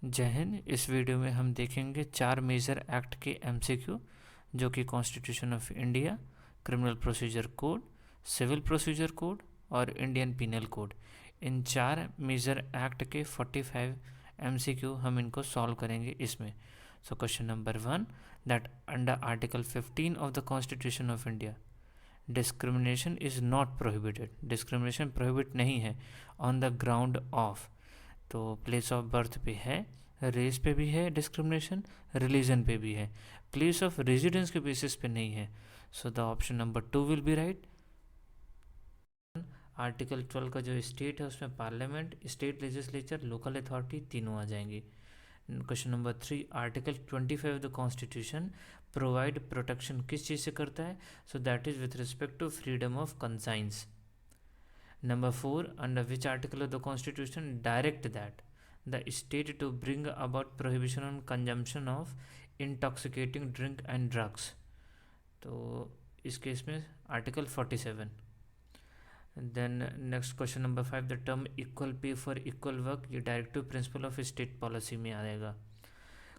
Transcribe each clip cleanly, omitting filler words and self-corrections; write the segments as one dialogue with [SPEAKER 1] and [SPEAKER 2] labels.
[SPEAKER 1] जय हिंद। इस वीडियो में हम देखेंगे 4 मेजर एक्ट के एमसीक्यू जो कि constitution of India, criminal procedure code, civil procedure code और इंडियन पीनल कोड। इन 4 मेजर एक्ट के 45 एमसीक्यू हम इनको सॉल्व करेंगे इसमें। So question number 1, that under article 15 of the constitution of India discrimination is not prohibited. Discrimination prohibit नहीं है on the ground of, तो प्लेस ऑफ बर्थ पे है, रेस पे भी है डिस्क्रिमिनेशन, रिलीजन पे भी है, प्लेस ऑफ रेजिडेंस के बेसिस पे नहीं है। So the option number 2 will be right. Article 12 का जो स्टेट है उसमें parliament, state legislature, local authority तीनों आ जाएंगी। Question number 3, article 25 of the constitution provide protection किस चीज़ से करता है? So that is with respect to freedom of conscience. Number 4, under which article of the Constitution direct that the state to bring about prohibition on consumption of intoxicating drink and drugs? तो इस case में article 47। Then next question number 5, the term equal pay for equal work, ये directive principle of state policy में आएगा।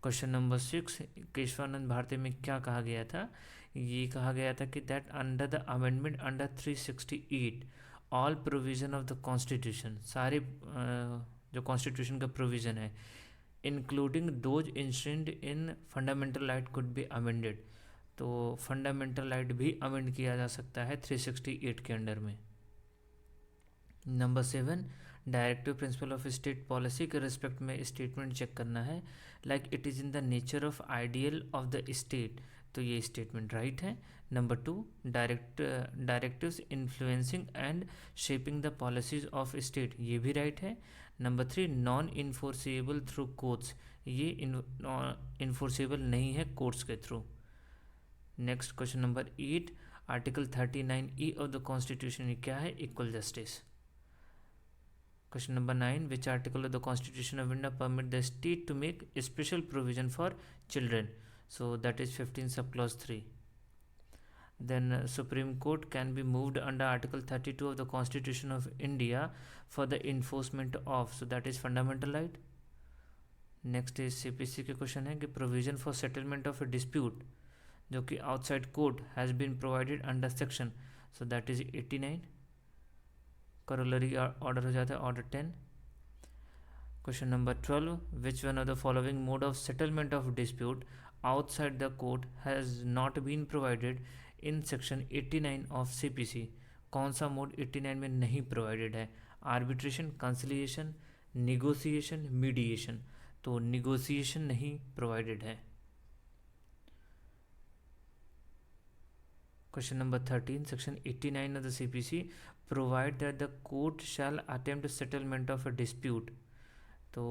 [SPEAKER 1] Question number 6, Keshavananda Bharti में क्या कहा गया था? ये कहा गया था कि that under the amendment under 368 all provision of the constitution, सारे जो कॉन्स्टिट्यूशन का प्रोविज़न है including those instant in fundamental right could be amended. तो फंडामेंटल राइट भी अमेंड किया जा सकता है 368 के अंडर में। Number 7, directive principle of state policy के रिस्पेक्ट में स्टेटमेंट चेक करना है, like it is in the nature of ideal of the state, तो ये स्टेटमेंट राइट है। Number 2, directives influencing and shaping the policies of state, ये भी right है। Number 3, non enforceable through courts, ये इन्फोर्सेबल नहीं है कोर्ट्स के through. Next question number 8, article 39E of the constitution, ये क्या है? Equal justice. Question number 9, which article of the Constitution of India permit the state to make special provision for children? So that is 15 sub clause 3. Then Supreme Court can be moved under Article 32 of the Constitution of India for the enforcement of, so that is fundamental right. Next is CPC के question है कि provision for settlement of a dispute जो कि outside court has been provided under section, so that is 89। Corollary order हो जाता है order 10। Question number 12, which one of the following mode of settlement of dispute outside the court has not been provided in section 89 of CPC? कौन सा mode 89 में नहीं provided है? Arbitration, conciliation, negotiation, mediation, तो negotiation नहीं provided है। Question number 13, section 89 of the CPC provide that the court shall attempt settlement of a dispute, तो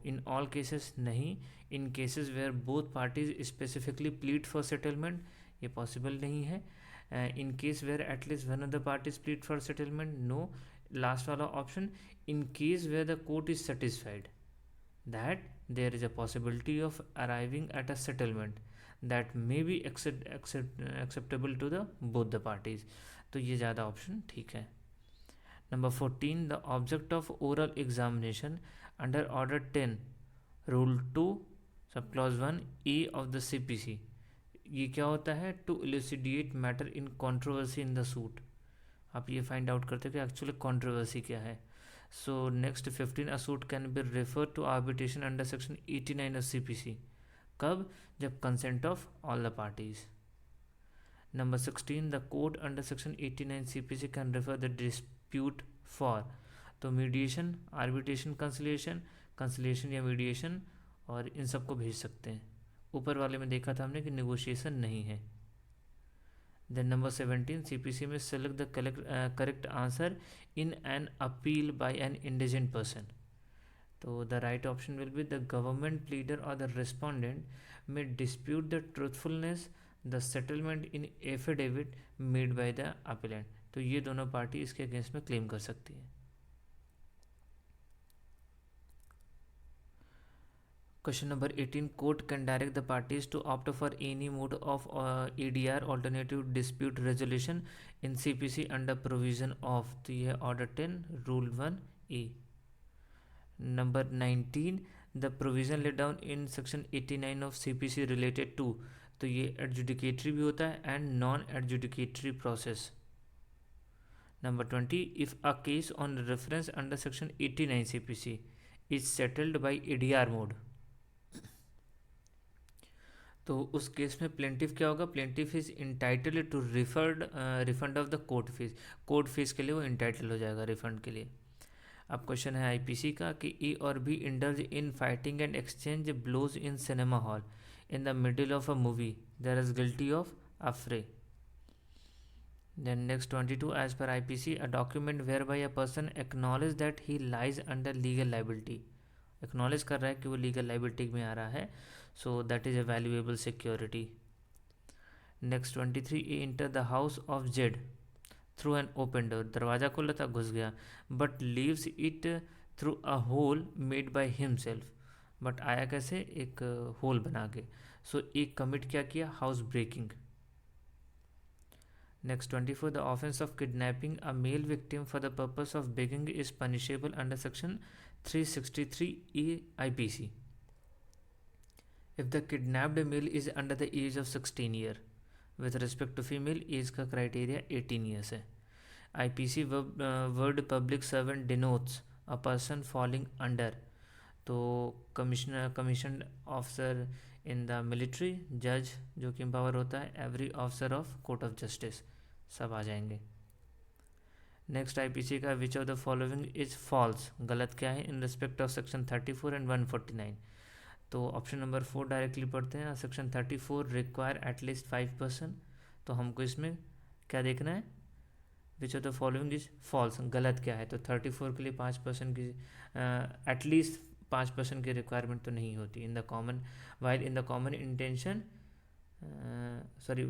[SPEAKER 1] इन all cases नहीं, in cases where both parties specifically plead for settlement, ये possible नहीं है। In case where at least one of the parties plead for settlement, no. Last वाला option, in case where the court is satisfied that there is a possibility of arriving at a settlement that may be acceptable to the both the parties, तो ये ज़्यादा option ठीक है। Number 14, the object of oral examination under order 10 rule 2 sub clause 1 of the CPC, ये क्या होता है? To elucidate matter in controversy in the suit. आप ये फाइंड आउट करते हो कि एक्चुअली कंट्रोवर्सी क्या है। So next 15, a suit can be referred to arbitration under section 89 of CPC. कब? जब consent of all the parties. Number 16, the court under section 89 CPC can refer the dispute for, तो mediation, arbitration, conciliation या mediation, और इन सबको भेज सकते हैं। ऊपर वाले में देखा था हमने कि नेगोशिएशन नहीं है। Then number 17, CPC में select the correct answer in an appeal by an indigent person, तो the right option will be the government pleader or the respondent may dispute the truthfulness the settlement in affidavit made by the appellant, तो ये दोनों party इसके against में claim कर सकती है। Question number 18, court can direct the parties to opt for any mode of ADR alternative dispute resolution in CPC under provision of, तो यह order 10 rule 1A। Number 19, the provision laid down in section 89 of CPC related to, तो ये adjudicatory भी होता है and non adjudicatory process. Number 20, if a case on reference under section 89 CPC is settled by ADR mode, तो उस case में plaintiff क्या होगा, plaintiff is entitled to refund of the court fees के लिए वो इंटाइटल हो जाएगा रिफंड के लिए. अब क्वेश्चन है IPC का कि E और B indulge in fighting and exchange blows in cinema hall in the middle of a movie, there is guilty of affray. Then next 22, as per IPC, a document whereby a person acknowledges that he lies under legal liability, acknowledge कर रहा है कि वो legal liability में आ रहा है, so that is a valuable security. Next 23, he entered the house of Jed through an open door, दरवाज़ा खुला था घुस गया, but leaves it through a hole made by himself, but आया कैसे, एक होल बना के. सो एक कमिट क्या किया, house breaking. Next 24, the offence of kidnapping a male victim for the purpose of begging is punishable under section 363 IPC if the kidnapped male is under the age of 16 year. With respect to female age का criteria 18 years है. IPC word public servant denotes a person falling under, तो commission officer in the military, जज जो कि empower होता है, every officer of court of justice, सब आ जाएंगे. नेक्स्ट IPC का which of the following is false, गलत क्या है in respect of section 34 and 149. तो ऑप्शन नंबर 4 डायरेक्टली पढ़ते हैं. सेक्शन 34 रिक्वायर एटलीस्ट 5%, तो हमको इसमें क्या देखना है, which of the following is false, गलत क्या है. तो 34 के लिए 5% की एटलीस्ट 5% की रिक्वायरमेंट तो नहीं होती. In the common while in the common intention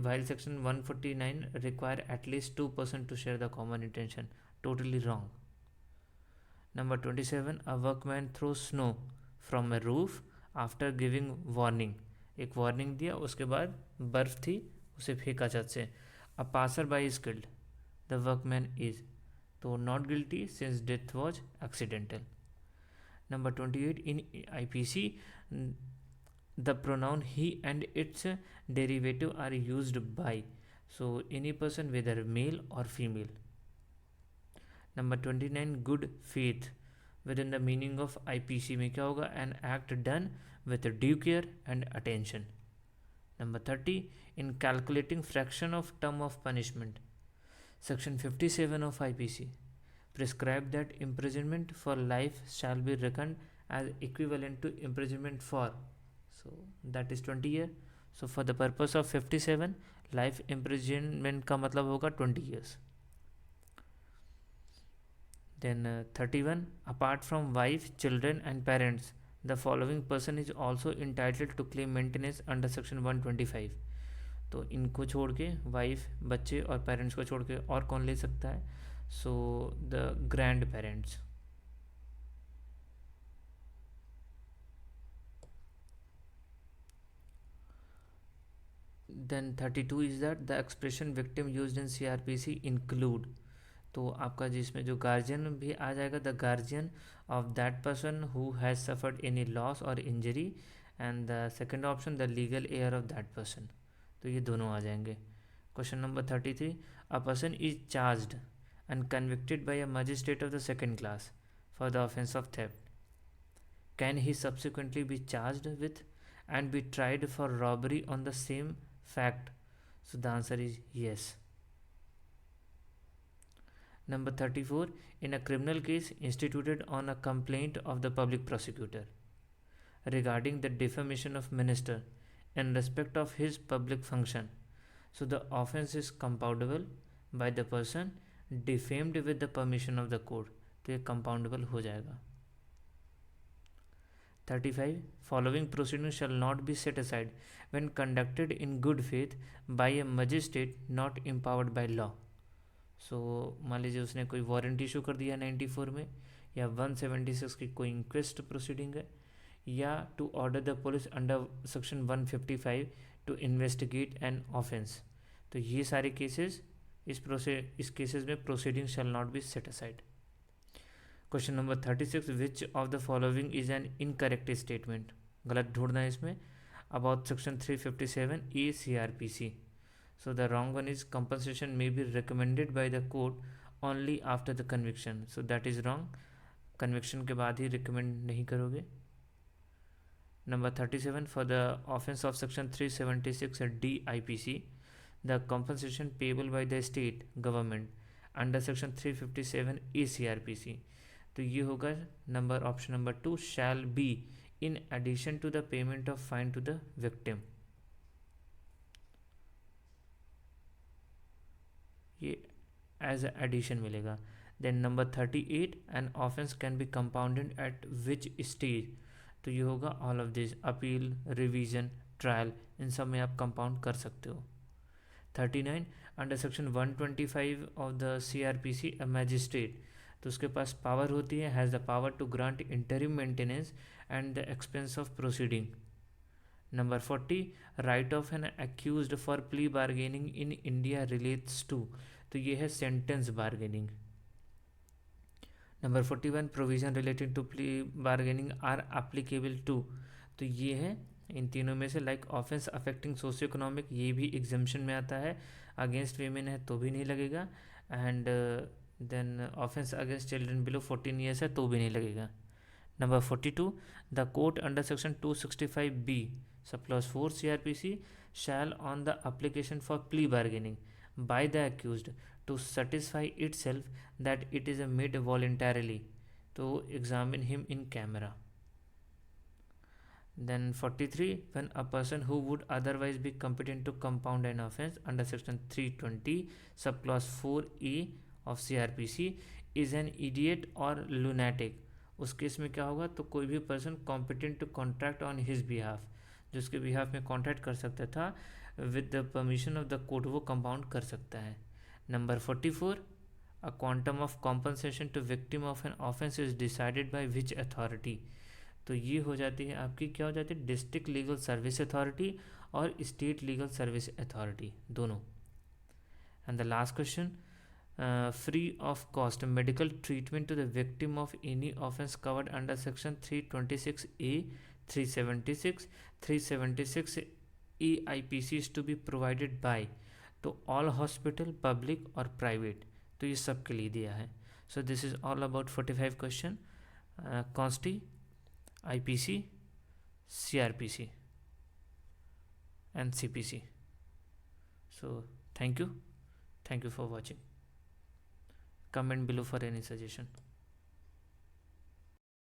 [SPEAKER 1] while section 149 require at least 2% to share the common intention, totally wrong. Number 27, a workman throws snow from a roof after giving warning, एक warning दिया उसके बाद बर्फ थी उसे फेंका छत से. a passer by is killed, the workman is, तो not guilty since death was accidental. Number 28, in IPC the pronoun he and its derivative are used by, so any person whether male or female. Number 29, good faith within the meaning of IPC में क्या होगा, an act done with due care and attention. Number 30, in calculating fraction of term of punishment, section 57 of IPC prescribe that imprisonment for life shall be reckoned as equivalent to imprisonment for, so that is 20 year. So for the purpose of 57, life imprisonment का मतलब होगा 20 years. Then 31, apart from wife, children and parents, the following person is also entitled to claim maintenance under section 125. तो इनको छोड़ के wife, बच्चे और parents को छोड़ के और कौन ले सकता है, so the grand parents. Then 32 is that the expression victim used in CRPC include, तो आपका जिसमें जो गार्जियन भी आ जाएगा, the guardian of that person who has suffered any loss or injury, and the second option the legal heir of that person, तो ये दोनों आ जाएंगे. Question number 33, a person is charged and convicted by a magistrate of the second class for the offense of theft. Can he subsequently be charged with and be tried for robbery on the same fact? So the answer is yes. Number 34, in a criminal case instituted on a complaint of the public prosecutor regarding the defamation of minister in respect of his public function, so the offense is compoundable by the person defamed with the permission of the court, तो ये compoundable हो जाएगा. 35, following proceeding shall not be set aside when conducted in good faith by a magistrate not empowered by law. So मान लीजिए उसने कोई warrant issue कर दिया 94 में, या 176 की कोई इंक्वेस्ट प्रोसीडिंग है, या to order the police under section 155 to investigate an offence, तो ये सारे केसेस इस केसेस में proceeding shall not be set aside. Question number 36, which of the following is an incorrect statement, गलत ढूंढना है इसमें, about section 357 A CRPC. So the wrong one is compensation may be recommended by the court only after the conviction. So that is wrong. Conviction के बाद ही recommend नहीं करोगे. Number 37, for the offence of section 376 D IPC, the compensation payable by the state government under section 357 A CRPC. तो ये होगा number option number 2, shall be in addition to the payment of fine to the victim. ये as addition मिलेगा. Then number 38, an offence can be compounded at which stage, तो ये होगा all of this, appeal, revision, trial, इन सब में आप compound कर सकते हो. 39, under section 125 of the CRPC a magistrate, तो उसके पास पावर होती है, has the power to grant interim maintenance and the expense of proceeding. Number 40, right of an accused for plea bargaining in India relates to, तो ये है sentence bargaining. Number 41, provision related to plea bargaining are applicable to, तो ये है इन तीनों में से, like offence affecting socio economic, ये भी एग्जाम्शन में आता है. अगेंस्ट वीमेन है तो भी नहीं लगेगा. And then offence against children below 14 years है तो भी नहीं लगेगा. Number 42, the court under section 265B sub clause 4 CRPC shall on the application for plea bargaining by the accused to satisfy itself that it is made voluntarily to examine him in camera. Then 43, when a person who would otherwise be competent to compound an offence under section 320 subclause 4A of CRPC is an idiot or lunatic, उस case में क्या होगा, तो कोई भी person competent to contract on his behalf, जो उसके behalf में कॉन्ट्रैक्ट कर सकता था with the permission of the court, वो कंपाउंड कर सकता है. Number 44, a quantum of compensation to victim of an offence is decided by which authority, तो ये हो जाती है आपकी, क्या हो जाती है, डिस्ट्रिक्ट लीगल सर्विस अथॉरिटी और स्टेट लीगल सर्विस अथॉरिटी दोनों. And the last question, free of cost medical treatment to the victim of any offence covered under section 326A, 376, 376 EIPC is to be provided by, तो all hospital public और private, तो ये सब के लिए दिया है. So this is all about 45 question, Consti, IPC, CRPC and CPC. So thank you for watching. Comment below for any suggestion.